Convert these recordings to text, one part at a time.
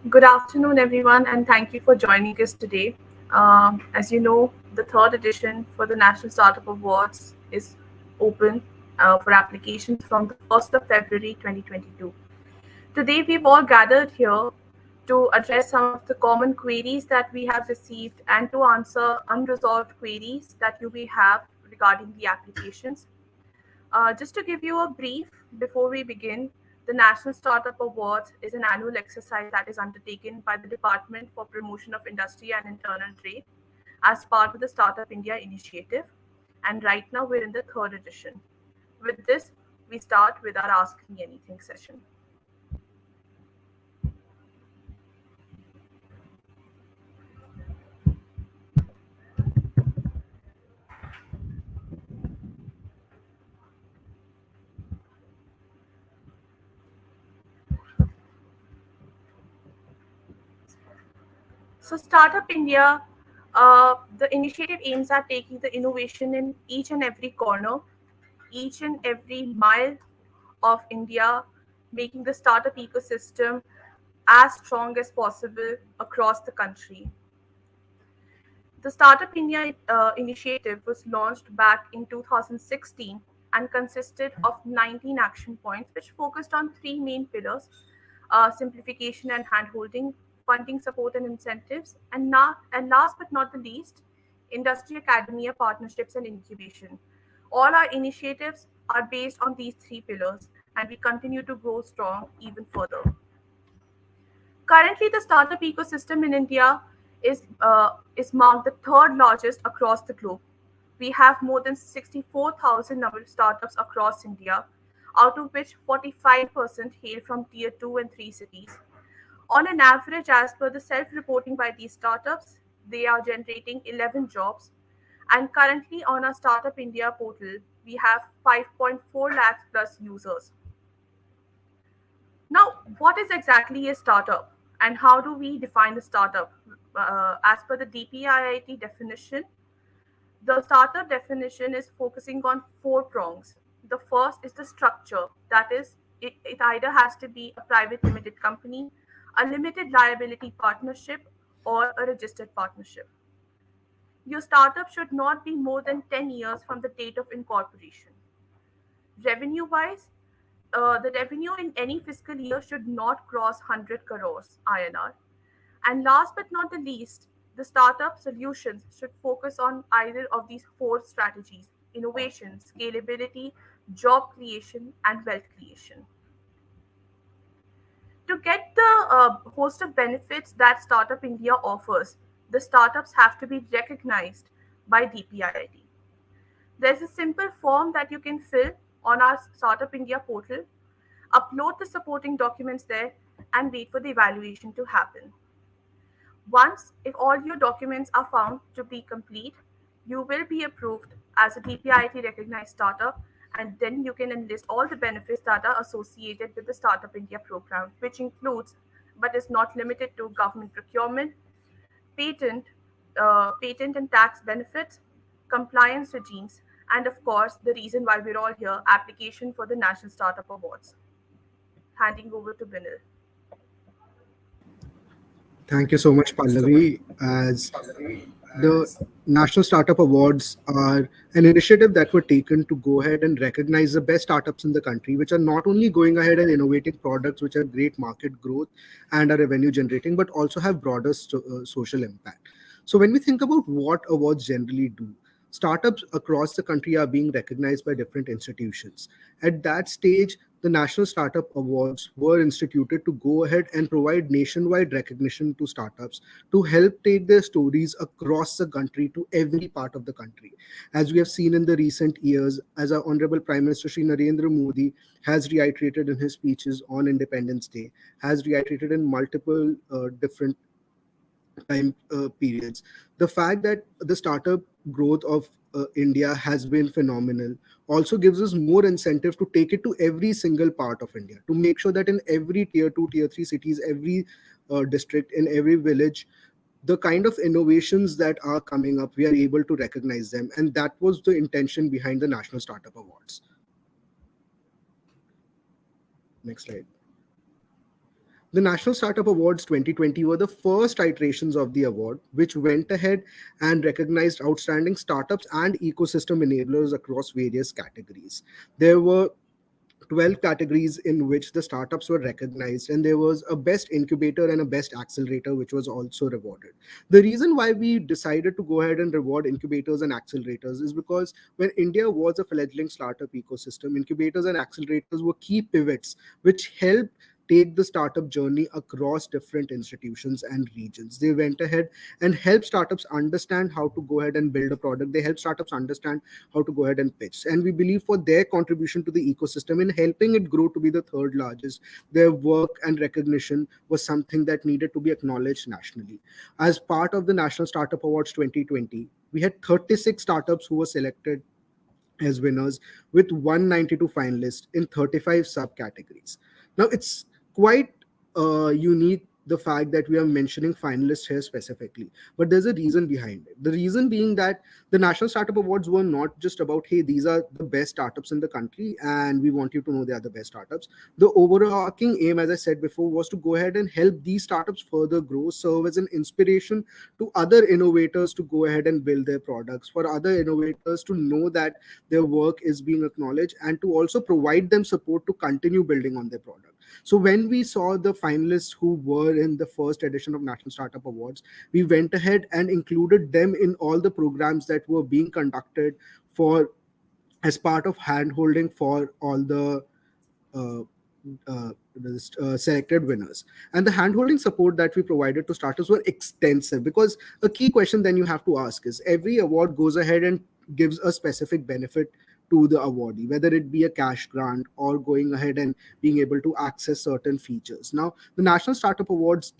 Good afternoon, everyone, and thank you for joining us today. As you know, the third edition for the National Startup Awards is open for applications from the 1st of February 2022. Today, we've all gathered here to address some of the common queries that we have received and to answer unresolved queries that you may have regarding the applications. Just to give you a brief before we begin, the National Startup Awards is an annual exercise that is undertaken by the Department for Promotion of Industry and Internal Trade as part of the Startup India initiative. And right now we're in the third edition. With this, we start with our Ask Me Anything session. So, Startup India, the initiative aims at taking the innovation in each and every corner, each and every mile of India, making the startup ecosystem as strong as possible across the country. The Startup India initiative was launched back in 2016 and consisted of 19 action points, which focused on three main pillars: simplification and handholding, funding support and incentives, and last but not the least, industry academia partnerships and incubation. All our initiatives are based on these three pillars, and we continue to grow strong even further. Currently, the startup ecosystem in India is marked the third largest across the globe. We have more than 64,000 number of startups across India, out of which 45% hail from tier 2 and 3 cities. On an average, as per the self reporting by these startups, they are generating 11 jobs. And currently, on our Startup India portal, we have 5.4 lakhs plus users. Now, what is exactly a startup and how do we define a startup? As per the DPIIT definition, the startup definition is focusing on four prongs. The first is the structure, that is, it either has to be a private limited company, a limited liability partnership, or a registered partnership. Your startup should not be more than 10 years from the date of incorporation. Revenue wise, the revenue in any fiscal year should not cross 100 crores INR. And last but not the least, the startup solutions should focus on either of these four strategies: innovation, scalability, job creation, and wealth creation. To get the host of benefits that Startup India offers, the startups have to be recognized by DPIIT. There's a simple form that you can fill on our Startup India portal, upload the supporting documents there, and wait for the evaluation to happen. Once, if all your documents are found to be complete, you will be approved as a DPIIT recognized startup, and then you can enlist all the benefits that are associated with the Startup India program, which includes but is not limited to government procurement, patent, patent and tax benefits, compliance regimes, and of course, the reason why we're all here, application for the National Startup Awards. Handing over to Binil. Thank you so much, Pallavi. As the National Startup Awards are an initiative that were taken to go ahead and recognize the best startups in the country, which are not only going ahead and innovating products which have great market growth and are revenue generating, but also have broader social impact. So, when we think about what awards generally do, startups across the country are being recognized by different institutions. At that stage, the National Startup Awards were instituted to go ahead and provide nationwide recognition to startups to help take their stories across the country to every part of the country. As we have seen in the recent years, as our Honorable Prime Minister Shri Narendra Modi has reiterated in his speeches on Independence Day, has reiterated in multiple different time periods. The fact that the startup growth of India has been phenomenal also gives us more incentive to take it to every single part of India, to make sure that in every tier 2, tier 3 cities, every district, in every village, the kind of innovations that are coming up, we are able to recognize them. And that was the intention behind the National Startup Awards. Next slide. The National Startup Awards 2020 were the first iterations of the award, which went ahead and recognized outstanding startups and ecosystem enablers across various categories. There were 12 categories in which the startups were recognized, and there was a best incubator and a best accelerator which was also rewarded. The reason why we decided to go ahead and reward incubators and accelerators is because when India was a fledgling startup ecosystem, incubators and accelerators were key pivots which helped take the startup journey across different institutions and regions. They went ahead and helped startups understand how to go ahead and build a product. They helped startups understand how to go ahead and pitch. And we believe for their contribution to the ecosystem in helping it grow to be the third largest, their work and recognition was something that needed to be acknowledged nationally. As part of the National Startup Awards 2020, we had 36 startups who were selected as winners with 192 finalists in 35 subcategories. Now, it's quite unique the fact that we are mentioning finalists here specifically, but there's a reason behind it. The reason being that the National Startup Awards were not just about, hey, these are the best startups in the country and we want you to know they are the best startups. The overarching aim, as I said before, was to go ahead and help these startups further grow, serve as an inspiration to other innovators to go ahead and build their products, for other innovators to know that their work is being acknowledged, and to also provide them support to continue building on their product. So when we saw the finalists who were in the first edition of National Startup Awards, we went ahead and included them in all the programs that were being conducted for as part of handholding for all uh, the selected winners. And the handholding support that we provided to starters were extensive, because a key question then you have to ask is, every award goes ahead and gives a specific benefit to the awardee, whether it be a cash grant or going ahead and being able to access certain features. Now, the National Startup Awards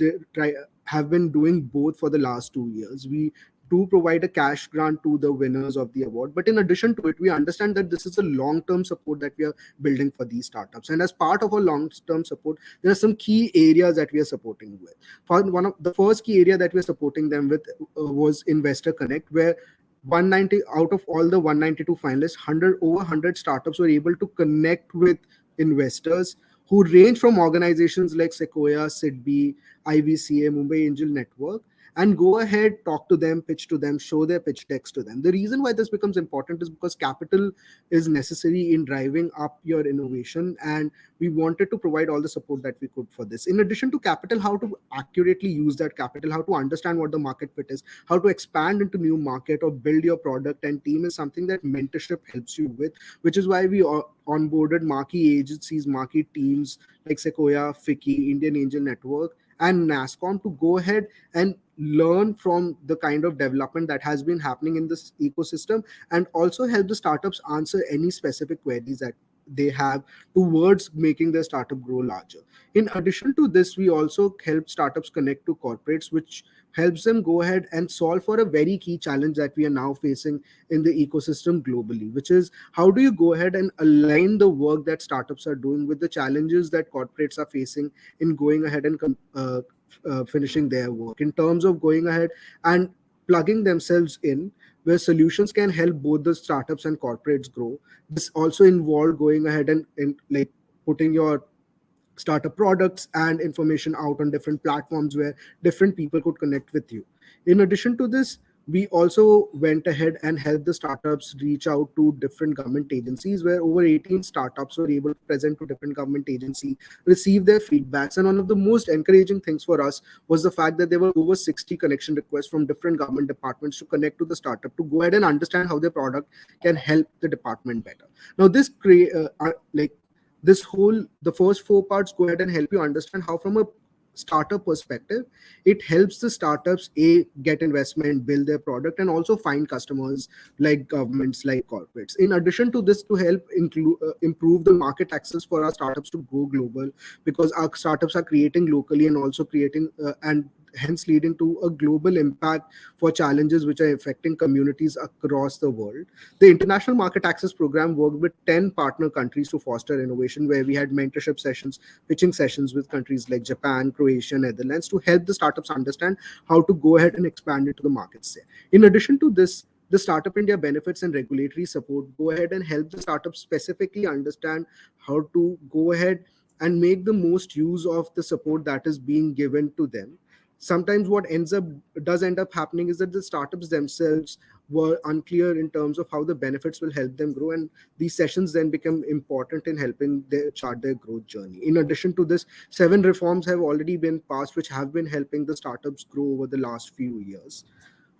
have been doing both for the last 2 years. We do provide a cash grant to the winners of the award, but in addition to it, we understand that this is a long-term support that we are building for these startups. And as part of our long-term support, there are some key areas that we are supporting with. For one of the first key area that we are supporting them with was Investor Connect, where 190 out of all the 192 finalists, 100 over 100 startups were able to connect with investors who range from organizations like Sequoia, Sidbi, IVCA, Mumbai Angel Network, and go ahead, talk to them, pitch to them, show their pitch decks to them. The reason why this becomes important is because capital is necessary in driving up your innovation, and we wanted to provide all the support that we could for this. In addition to capital, how to accurately use that capital, how to understand what the market fit is, how to expand into new market or build your product and team is something that mentorship helps you with, which is why we onboarded marquee agencies, marquee teams like Sequoia, FICCI, Indian Angel Network, and NASCOM to go ahead and learn from the kind of development that has been happening in this ecosystem, and also help the startups answer any specific queries that they have towards making their startup grow larger. In addition to this, we also help startups connect to corporates, which helps them go ahead and solve for a very key challenge that we are now facing in the ecosystem globally, which is how do you go ahead and align the work that startups are doing with the challenges that corporates are facing in going ahead and finishing their work, in terms of going ahead and plugging themselves in where solutions can help both the startups and corporates grow. This also involved going ahead and like putting your startup products and information out on different platforms where different people could connect with you. In addition to this, we also went ahead and helped the startups reach out to different government agencies, where over 18 startups were able to present to different government agencies, receive their feedbacks. And one of the most encouraging things for us was the fact that there were over 60 connection requests from different government departments to connect to the startup to go ahead and understand how their product can help the department better. Now, this whole the first four parts go ahead and help you understand how, from a startup perspective, it helps the startups get investment, build their product, and also find customers like governments, like corporates. In addition to this, to help improve the market access for our startups to go global, because our startups are creating locally and also creating and hence leading to a global impact for challenges which are affecting communities across the world. The International Market Access Program worked with 10 partner countries to foster innovation, where we had mentorship sessions, pitching sessions with countries like Japan, Croatia, Netherlands, to help the startups understand how to go ahead and expand into the markets there. In addition to this, the Startup India benefits and regulatory support go ahead and help the startups specifically understand how to go ahead and make the most use of the support that is being given to them. Sometimes what end up happening is that the startups themselves were unclear in terms of how the benefits will help them grow, and these sessions then become important in helping their chart their growth journey. In addition to this, 7 reforms have already been passed which have been helping the startups grow over the last few years.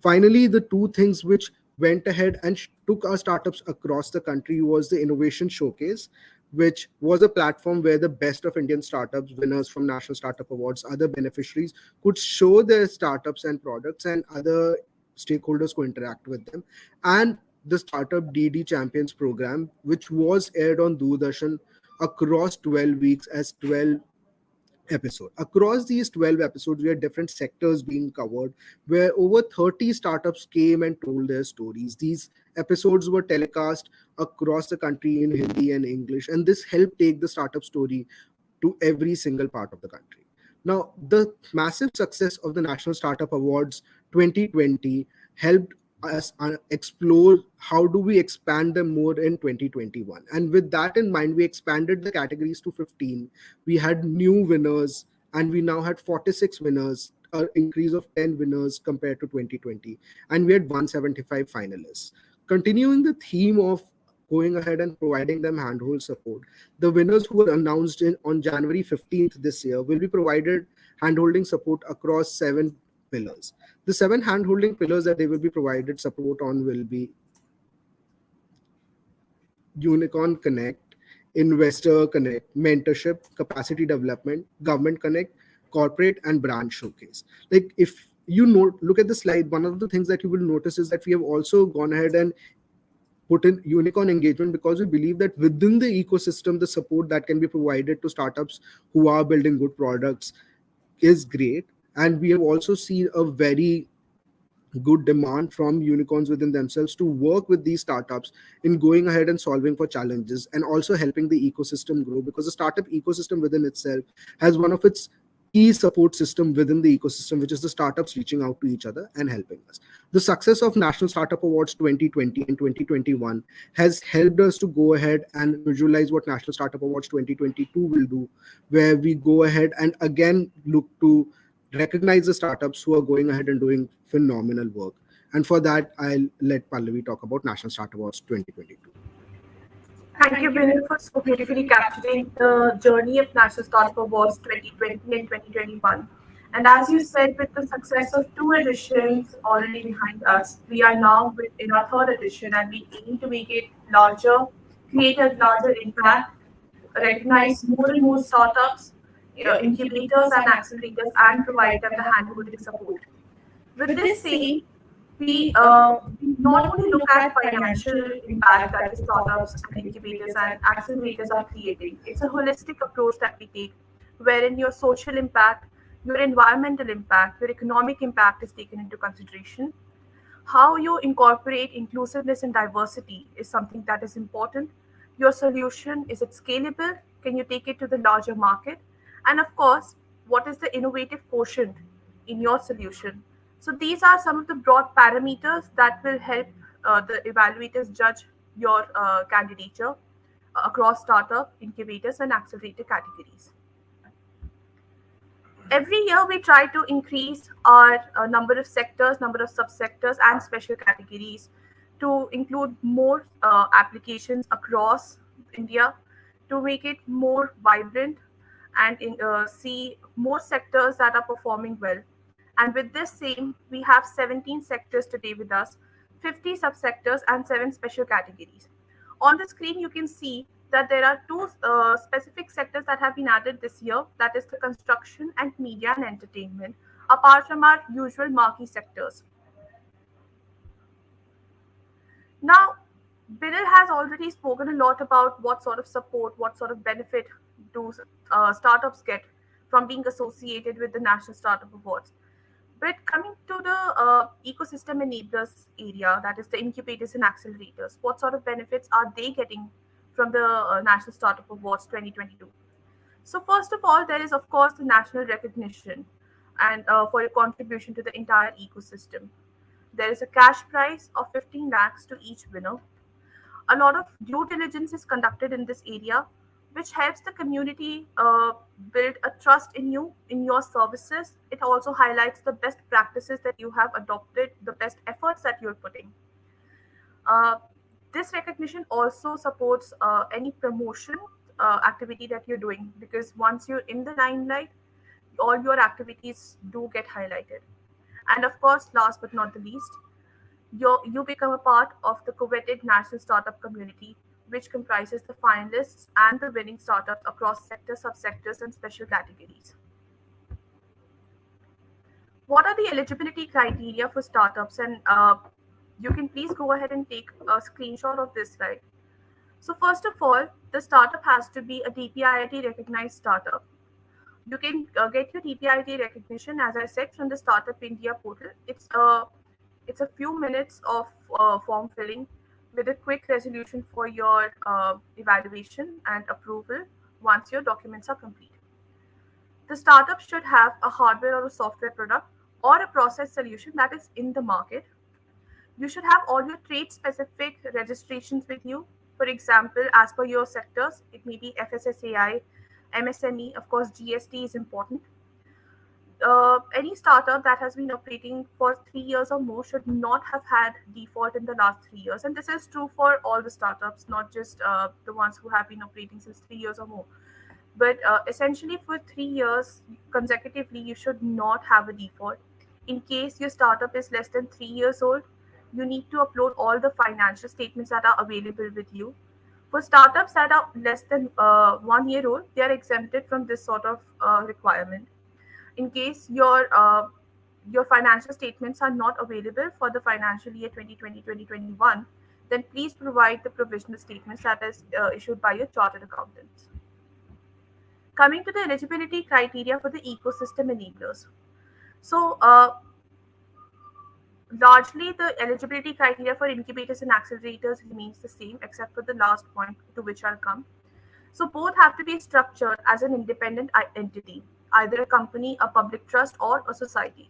Finally, the two things which went ahead and took our startups across the country was the Innovation Showcase, which was a platform where the best of Indian startups, winners from National Startup Awards, other beneficiaries could show their startups and products, and other stakeholders could interact with them. And the Startup DD Champions program, which was aired on Doordarshan across 12 weeks as 12 episode. Across these 12 episodes, we had different sectors being covered, where over 30 startups came and told their stories. These episodes were telecast across the country in Hindi and English, and this helped take the startup story to every single part of the country. Now, the massive success of the National Startup Awards 2020 helped us explore how do we expand them more in 2021. And with that in mind, we expanded the categories to 15. We had new winners, and we now had 46 winners, an increase of 10 winners compared to 2020. And we had 175 finalists. Continuing the theme of going ahead and providing them handhold support, the winners who were announced on January 15th this year will be provided handholding support across 7 pillars. The 7 handholding pillars that they will be provided support on will be Unicorn Connect, Investor Connect, Mentorship, Capacity Development, Government Connect, Corporate and Brand Showcase. Like, if you look at the slide, one of the things that you will notice is that we have also gone ahead and put in unicorn engagement, because we believe that within the ecosystem, the support that can be provided to startups who are building good products is great. And we have also seen a very good demand from unicorns within themselves to work with these startups in going ahead and solving for challenges and also helping the ecosystem grow, because the startup ecosystem within itself has one of its key support system within the ecosystem, which is the startups reaching out to each other and helping us. The success of National Startup Awards 2020 and 2021 has helped us to go ahead and visualize what National Startup Awards 2022 will do, where we go ahead and again look to recognize the startups who are going ahead and doing phenomenal work. And for that, I'll let Pallavi talk about National Startup Awards 2022. Thank you, Binil, for so beautifully capturing the journey of National Startup Awards 2020 and 2021. And as you said, with the success of 2 editions already behind us, we are now in our third edition, and we aim to make it larger, create a larger impact, recognize more and more startups, incubators and accelerators, and provide them the hand-holding support. With this same, we not only look at financial impact that the startups and incubators and accelerators are creating. It's a holistic approach that we take, wherein your social impact, your environmental impact, your economic impact is taken into consideration. How you incorporate inclusiveness and diversity is something that is important. Your solution, is it scalable? Can you take it to the larger market? And of course, what is the innovative quotient in your solution? So these are some of the broad parameters that will help the evaluators judge your candidature across startup, incubators, and accelerator categories. Every year we try to increase our number of sectors, number of subsectors, and special categories to include more applications across India, to make it more vibrant and see more sectors that are performing well. And with this same, we have 17 sectors today with us, 50 subsectors, and 7 special categories. On the screen, you can see that there are two specific sectors that have been added this year, that is the construction and media and entertainment, apart from our usual marquee sectors. Now, Biril has already spoken a lot about what sort of support, what sort of benefit do startups get from being associated with the National Startup Awards. But coming to the ecosystem enablers area, that is the incubators and accelerators, what sort of benefits are they getting from the National Startup Awards 2022? So first of all, there is of course the national recognition and for your contribution to the entire ecosystem. There is a cash prize of 15 lakhs to each winner. A lot of due diligence is conducted in this area, which helps the community build a trust in you, in your services. It also highlights the best practices that you have adopted, the best efforts that you're putting. Uh, this recognition also supports any promotion activity that you're doing, because once you're in the limelight, all your activities do get highlighted. And of course, last but not the least, you become a part of the coveted national startup community, which comprises the finalists and the winning startups across sectors, subsectors, and special categories. What are the eligibility criteria for startups? And you can please go ahead and take a screenshot of this slide. So, first of all, the startup has to be a DPIIT recognized startup. You can get your DPIIT recognition, as I said, from the Startup India portal. It's a few minutes of form filling with a quick resolution for your evaluation and approval once your documents are complete. The startup should have a hardware or a software product or a process solution that is in the market. You should have all your trade specific registrations with you. For example, as per your sectors, it may be FSSAI, MSME, of course, GST is important. Any startup that has been operating for 3 years or more should not have had default in the last 3 years. And this is true for all the startups, not just the ones who have been operating since 3 years or more. But essentially, for 3 years consecutively, you should not have a default. In case your startup is less than 3 years old, you need to upload all the financial statements that are available with you. For startups that are less than 1 year old, they are exempted from this sort of requirement. In case your financial statements are not available for the financial year 2020-2021, then please provide the provisional statements that is issued by your chartered accountants. Coming to the eligibility criteria for the ecosystem enablers. So, largely the eligibility criteria for incubators and accelerators remains the same, except for the last point to which I'll come. So, both have to be structured as an independent entity, either a company, a public trust, or a society.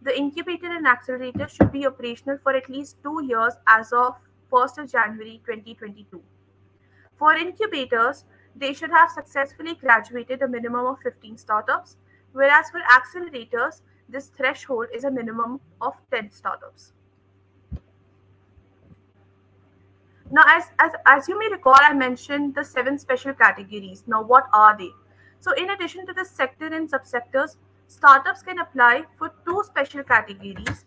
The incubator and accelerator should be operational for at least 2 years as of 1st of January 2022. For incubators, they should have successfully graduated a minimum of 15 startups, whereas for accelerators, this threshold is a minimum of 10 startups. Now, as you may recall, I mentioned the seven special categories. Now, what are they? So, in addition to the sector and subsectors, startups can apply for two special categories.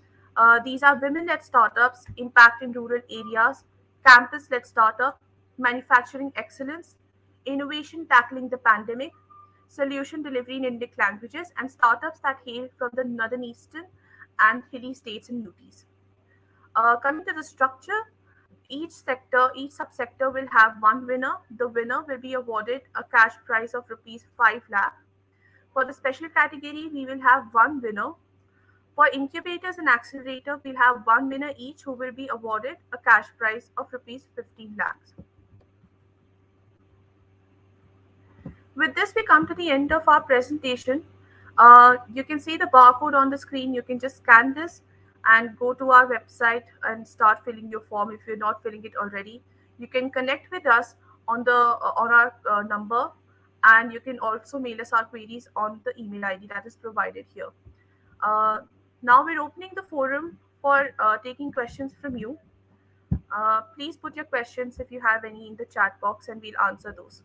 These are women led startups, impact in rural areas, campus led startup, manufacturing excellence, innovation tackling the pandemic, solution delivery in Indic languages, and startups that hail from the northern eastern and hilly states and UTs. Coming to the structure, each subsector will have one winner. The winner will be awarded a cash prize of rupees 5 lakh. For the special category, we will have one winner. For incubators and accelerator, we'll have one winner each who will be awarded a cash prize of rupees 15 lakhs. With this, we come to the end of our presentation. You can see the barcode on the screen. You can just scan this and go to our website and start filling your form if you're not filling it already. You can connect with us on our number, and you can also mail us our queries on the email ID that is provided here. Uh, Now we're opening the forum for taking questions from you. Please put your questions if you have any in the chat box, and we'll answer those.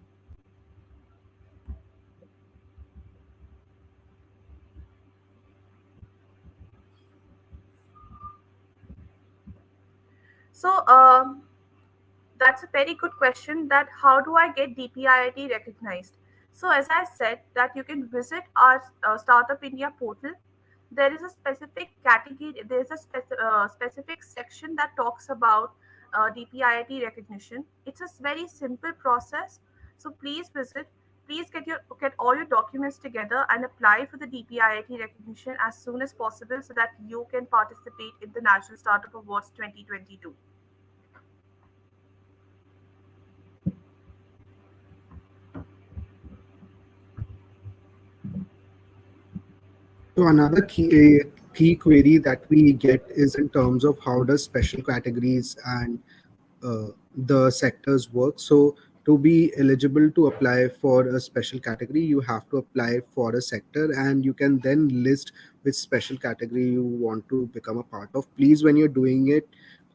So, that's a very good question, that how do I get DPIIT recognized? So as I said, that you can visit our Startup India portal. There is a specific category, there is a specific section that talks about DPIIT recognition. It's a very simple process. So please visit, please get all your documents together and apply for the DPIIT recognition as soon as possible so that you can participate in the National Startup Awards 2022. So another key query that we get is in terms of how does special categories and the sectors work. So To be eligible to apply for a special category, you have to apply for a sector, and you can then list which special category you want to become a part of. Please, when you're doing it,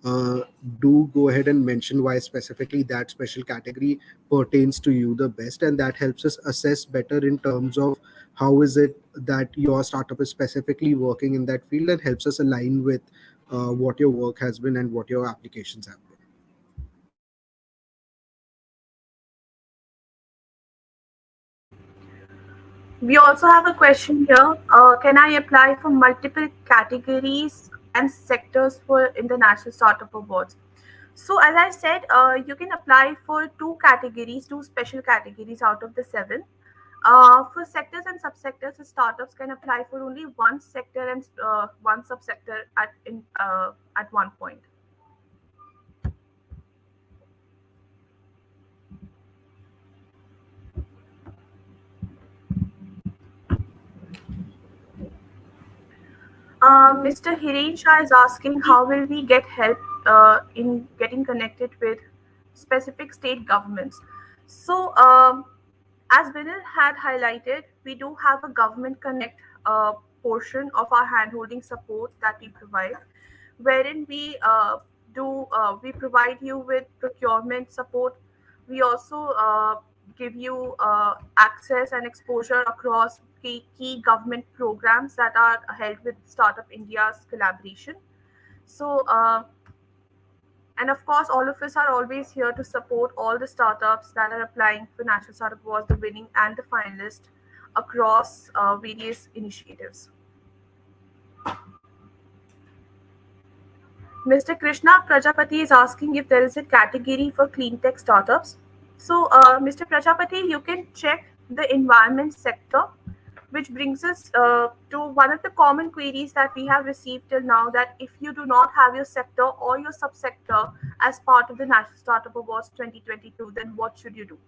uh, do go ahead and mention why specifically that special category pertains to you the best, and that helps us assess better in terms of how is it that your startup is specifically working in that field, and helps us align with what your work has been and what your applications have been. We also have a question here. Can I apply for multiple categories and sectors for International Startup Awards? So, as I said, you can apply for two categories, two special categories out of the seven. For sectors and subsectors, the startups can apply for only one sector and one subsector at one point. Mr. Hiren Shah is asking how will we get help in getting connected with specific state governments. So, as Vinil had highlighted, we do have a government connect portion of our handholding support that we provide, wherein we provide you with procurement support. We also give you access and exposure across key government programs that are held with Startup India's collaboration. So, and of course, all of us are always here to support all the startups that are applying for National Startup Awards, the winning and the finalist across various initiatives. Mr. Krishna Prajapati is asking if there is a category for clean tech startups. So, Mr. Prajapati, you can check the environment sector, which brings us to one of the common queries that we have received till now, that if you do not have your sector or your subsector as part of the National Startup Awards 2022, then what should you do?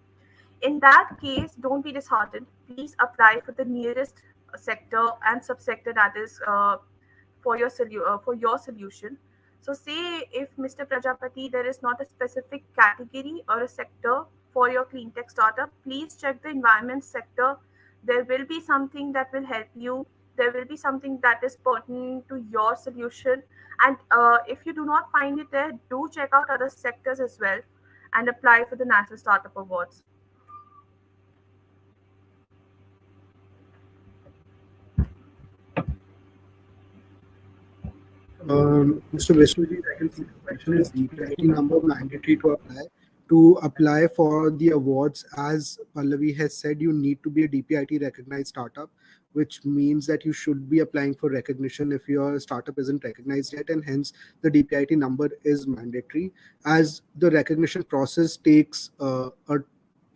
In that case, don't be disheartened. Please apply for the nearest sector and subsector that is for your solution. So, say if Mr. Prajapati, there is not a specific category or a sector for your clean tech startup, please check the environment sector. There will be something that will help you. There will be something that is pertinent to your solution. And if you do not find it there, do check out other sectors as well and apply for the National Startup Awards. Mr. Vishnuji, I can see the question is DPIT number mandatory to apply? To apply for the awards, as Pallavi has said, you need to be a DPIT recognized startup, which means that you should be applying for recognition if your startup isn't recognized yet, and hence the DPIT number is mandatory. As the recognition process takes a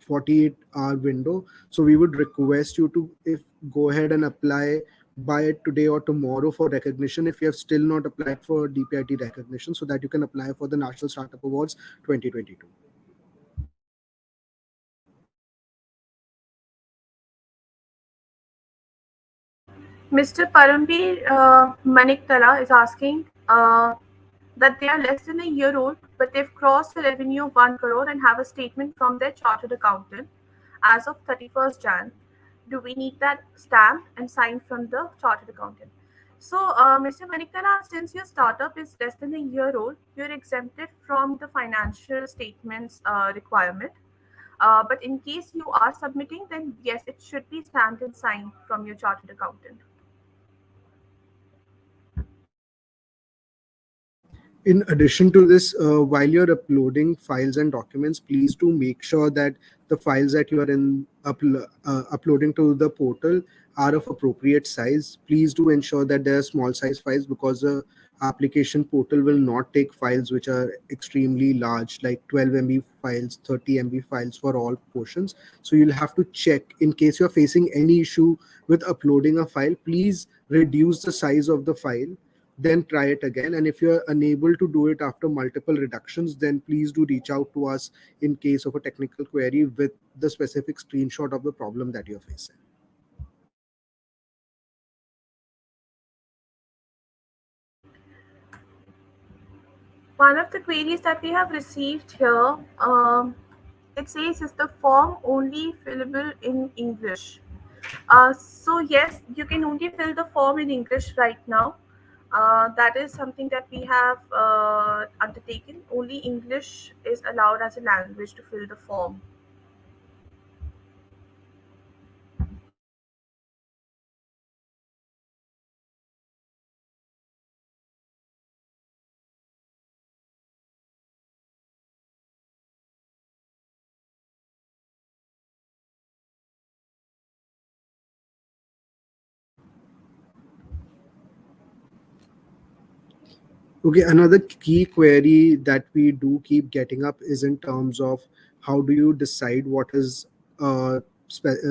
48-hour window, so we would request you to if go ahead and apply by today or tomorrow for recognition if you have still not applied for DPIT recognition, so that you can apply for the National Startup Awards 2022. Mr. Paramveer Maniktala is asking that they are less than a year old, but they've crossed a revenue of 1 crore and have a statement from their chartered accountant as of 31st Jan. Do we need that stamp and signed from the chartered accountant? So, Mr. Maniktala, since your startup is less than a year old, you're exempted from the financial statements requirement. But in case you are submitting, then yes, it should be stamped and signed from your chartered accountant. In addition to this, while you're uploading files and documents, please do make sure that the files that you are uploading to the portal are of appropriate size. Please do ensure that they are small size files, because the application portal will not take files which are extremely large, like 12 MB files, 30 MB files for all portions. So you'll have to check in case you're facing any issue with uploading a file. Please reduce the size of the file, then try it again. And if you're unable to do it after multiple reductions, then please do reach out to us in case of a technical query with the specific screenshot of the problem that you're facing. One of the queries that we have received here, It says is the form only fillable in English. So yes, you can only fill the form in English right now. That is something that we have undertaken. Only English is allowed as a language to fill the form. Okay, another key query that we do keep getting up is in terms of how do you decide what is a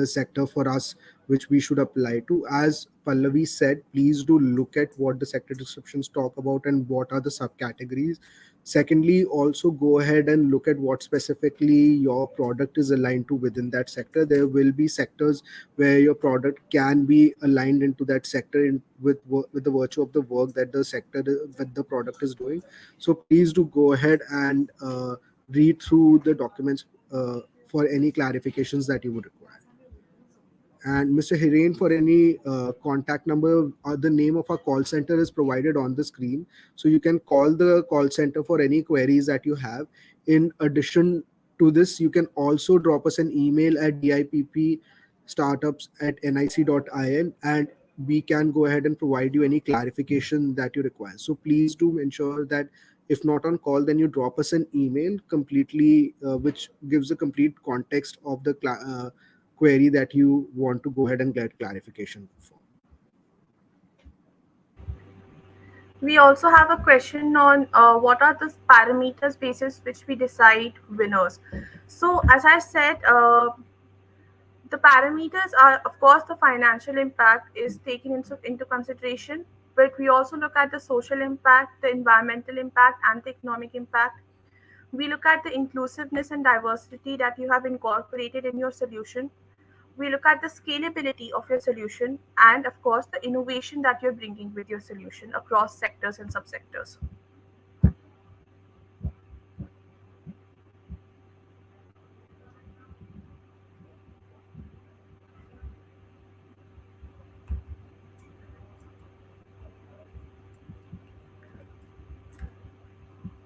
sector for us which we should apply to. As Pallavi said, please do look at what the sector descriptions talk about and what are the subcategories. Secondly, also go ahead and look at what specifically your product is aligned to within that sector. There will be sectors where your product can be aligned into that sector with the virtue of the work that that the product is doing. So please do go ahead and read through the documents for any clarifications that you would require. And Mr. Hiren, for any contact number, the name of our call center is provided on the screen. So you can call the call center for any queries that you have. In addition to this, you can also drop us an email at dippstartups@nic.in, and we can go ahead and provide you any clarification that you require. So please do ensure that if not on call, then you drop us an email completely, which gives a complete context of the query that you want to go ahead and get clarification for. We also have a question on what are the parameters basis which we decide winners. So as I said, the parameters are, of course, the financial impact is taken into consideration, but we also look at the social impact, the environmental impact, and the economic impact. We look at the inclusiveness and diversity that you have incorporated in your solution. We look at the scalability of your solution, and of course, the innovation that you're bringing with your solution across sectors and subsectors.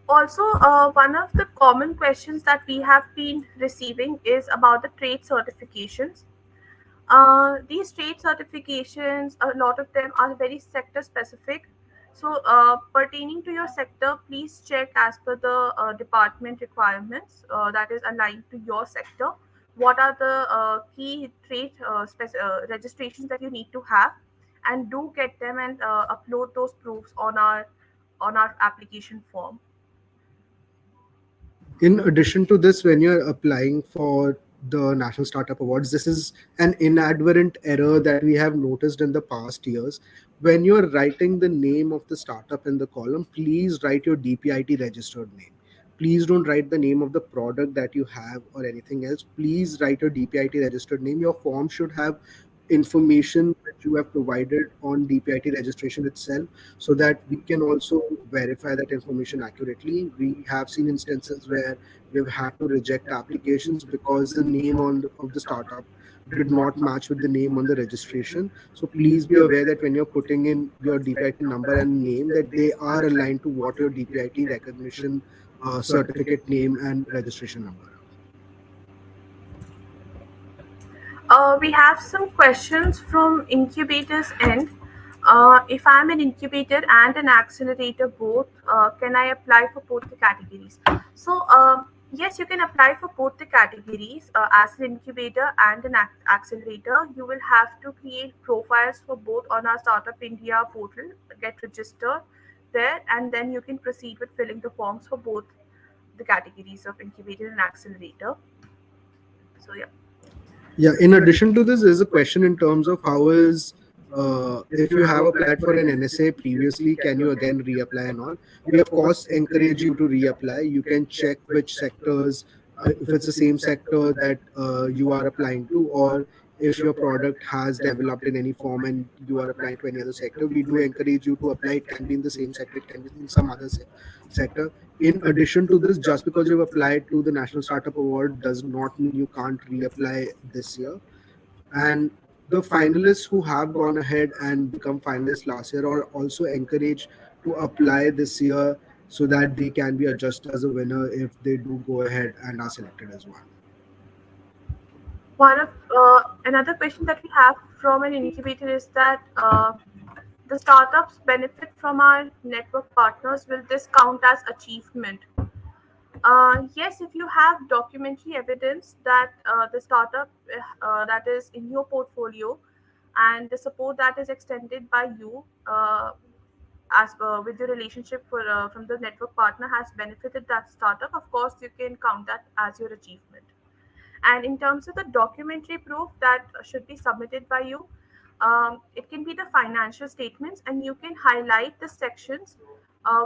Also, one of the common questions that we have been receiving is about the trade certifications. These trade certifications, a lot of them are very sector specific. So, pertaining to your sector, please check as per the department requirements that is aligned to your sector. What are the key trade registrations that you need to have, and do get them and upload those proofs on our application form. In addition to this, when you're applying for the National Startup Awards, this is an inadvertent error that we have noticed in the past years. When you're writing the name of the startup in the column, please write your DPIT registered name. Please don't write the name of the product that you have or anything else. Please write your DPIT registered name. Your form should have information that you have provided on DPIT registration itself, so that we can also verify that information accurately. We have seen instances where we've had to reject applications because the name of the startup did not match with the name on the registration. So please be aware that when you're putting in your DPIT number and name, that they are aligned to what your DPIT recognition certificate name and registration number are. We have some questions from incubators end. If I'm an incubator and an accelerator both, can I apply for both the categories? So, yes, you can apply for both the categories. As an incubator and an accelerator, you will have to create profiles for both on our Startup India portal, get registered there, and then you can proceed with filling the forms for both the categories of incubator and accelerator. So, yeah. Yeah, in addition to this, there's a question in terms of how is if you have applied for an NSA previously, can you again reapply and all? We of course encourage you to reapply. You can check which sectors, if it's the same sector that you are applying to, or if your product has developed in any form and you are applying to any other sector, we do encourage you to apply. It can be in the same sector, it can be in some other sector. In addition to this, just because you've applied to the National Startup Award does not mean you can't reapply this year. And the finalists who have gone ahead and become finalists last year are also encouraged to apply this year so that they can be adjusted as a winner if they do go ahead and are selected as one. One of Another question that we have from an incubator is that the startups benefit from our network partners. Will this count as achievement? Yes, if you have documentary evidence that the startup that is in your portfolio and the support that is extended by you as with the relationship from the network partner has benefited that startup, of course you can count that as your achievement. And in terms of the documentary proof that should be submitted by you, it can be the financial statements, and you can highlight the sections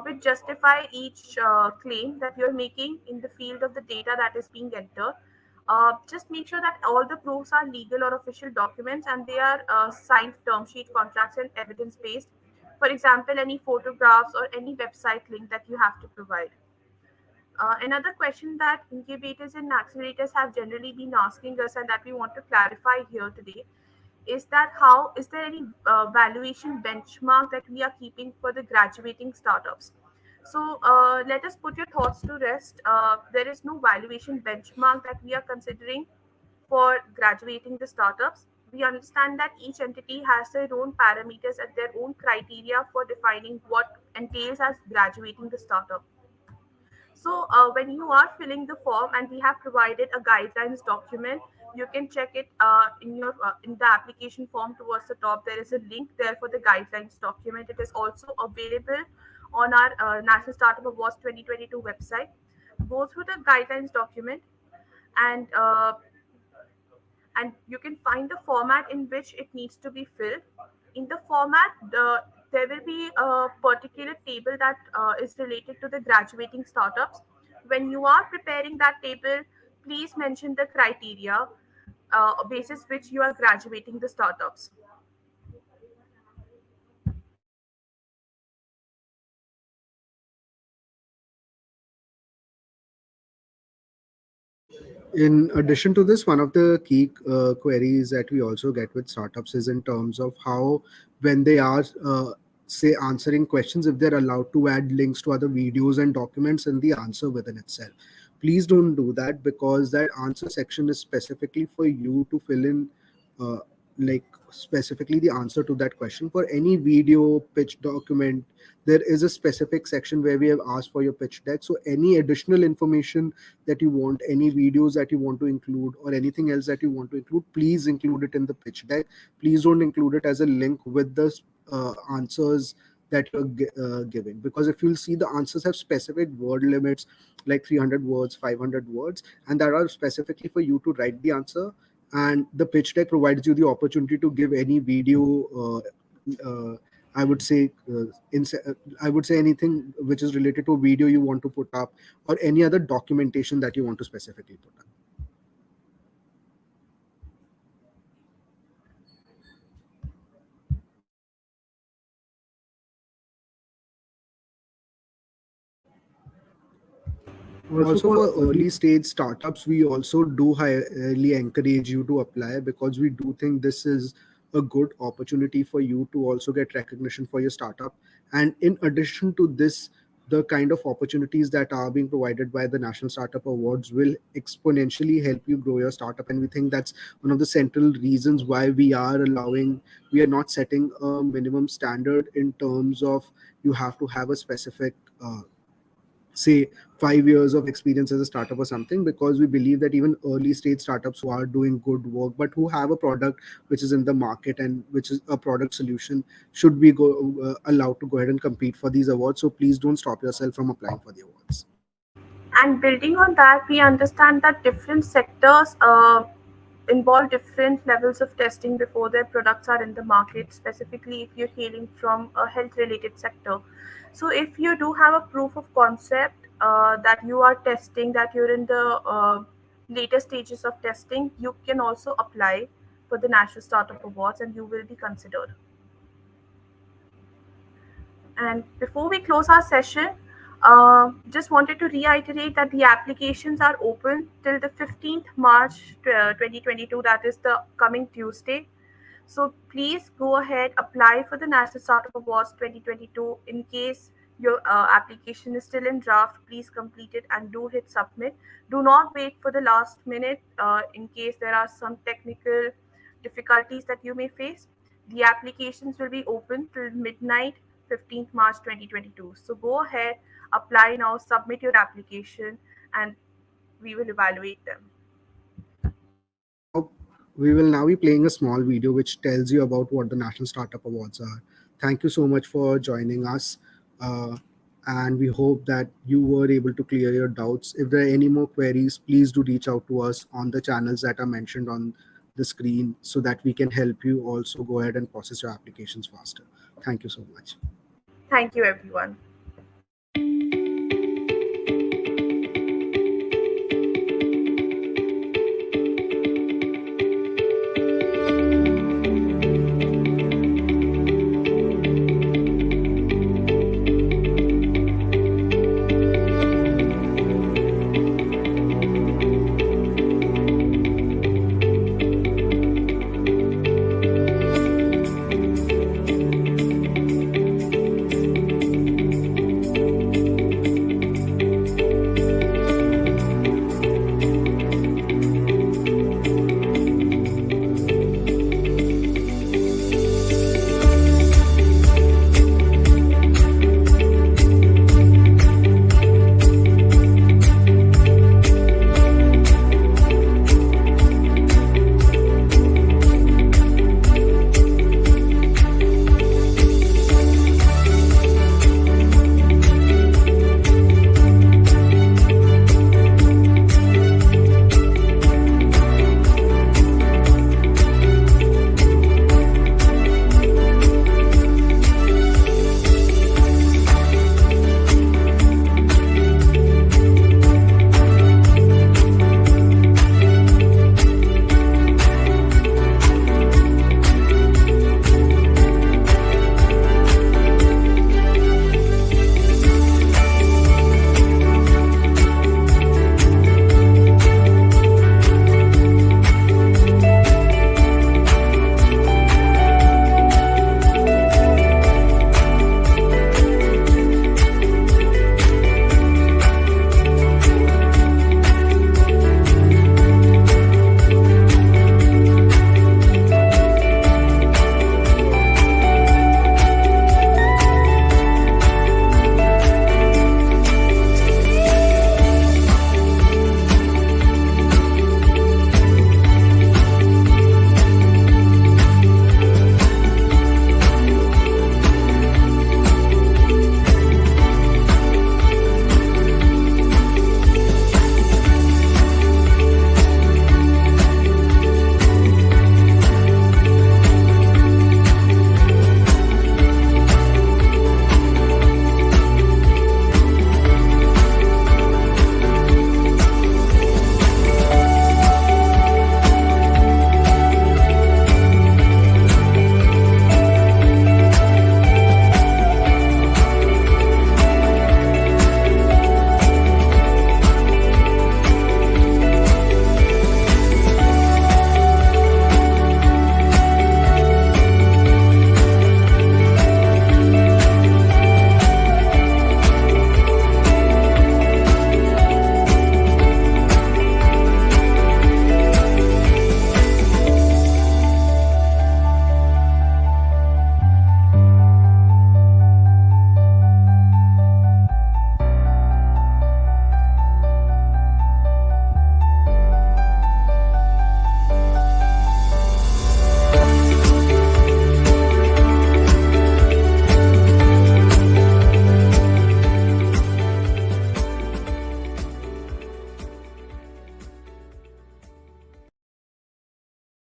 which justify each claim that you're making in the field of the data that is being entered. Just make sure that all the proofs are legal or official documents and they are signed term sheet contracts and evidence based. For example, any photographs or any website link that you have to provide. Another question that incubators and accelerators have generally been asking us and that we want to clarify here today is that how is there any valuation benchmark that we are keeping for the graduating startups? So let us put your thoughts to rest. There is no valuation benchmark that we are considering for graduating the startups. We understand that each entity has their own parameters and their own criteria for defining what entails as graduating the startup. So when you are filling the form, and we have provided a guidelines document, you can check it in the application form towards the top. There is a link there for the guidelines document. It is also available on our National Startup Awards 2022 website. Go through the guidelines document, and you can find the format in which it needs to be filled. In the format, there will be a particular table that is related to the graduating startups. When you are preparing that table, please mention the criteria basis which you are graduating the startups. In addition to this, one of the key queries that we also get with startups is in terms of how, when they are, say, answering questions, if they're allowed to add links to other videos and documents in the answer within itself. Please don't do that, because that answer section is specifically for you to fill in, uh, like, specifically the answer to that question. For any video pitch document, there is a specific section where we have asked for your pitch deck. So any additional information that you want, any videos that you want to include, or anything else that you want to include, please include it in the pitch deck. Please don't include it as a link with the answers that you're giving, because if you'll see, the answers have specific word limits, like 300 words, 500 words, and that are specifically for you to write the answer. And the pitch deck provides you the opportunity to give any video, I would say, I would say anything which is related to a video you want to put up, or any other documentation that you want to specifically put up. Also, for early stage startups, we also do highly encourage you to apply, because we do think this is a good opportunity for you to also get recognition for your startup. And in addition to this, the kind of opportunities that are being provided by the National Startup Awards will exponentially help you grow your startup. And we think that's one of the central reasons why we are not setting a minimum standard in terms of you have to have a specific, say, 5 years of experience as a startup or something, because we believe that even early stage startups who are doing good work but who have a product which is in the market and which is a product solution should be allowed to go ahead and compete for these awards. So please don't stop yourself from applying for the awards. And building on that, we understand that different sectors involve different levels of testing before their products are in the market, specifically if you're hailing from a health related sector. So, if you do have a proof of concept that you are testing, that you're in the later stages of testing, you can also apply. for the National Startup Awards and you will be considered. And before we close our session, just wanted to reiterate that the applications are open till the 15th March 2022, that is the coming Tuesday. So please go ahead, apply for the National Startup Awards 2022. In case your application is still in draft, please complete it and do hit submit. Do not wait for the last minute in case there are some technical difficulties that you may face. The applications will be open till midnight, 15th March 2022. So go ahead, apply now, submit your application, and we will evaluate them. Now, we will now be playing a small video which tells you about what the National Startup Awards are. Thank you so much for joining us. Uh, and we hope that you were able to clear your doubts. If there are any more queries, please do reach out to us on the channels that are mentioned on the screen so that we can help you also go ahead and process your applications faster. Thank you so much. Thank you, everyone.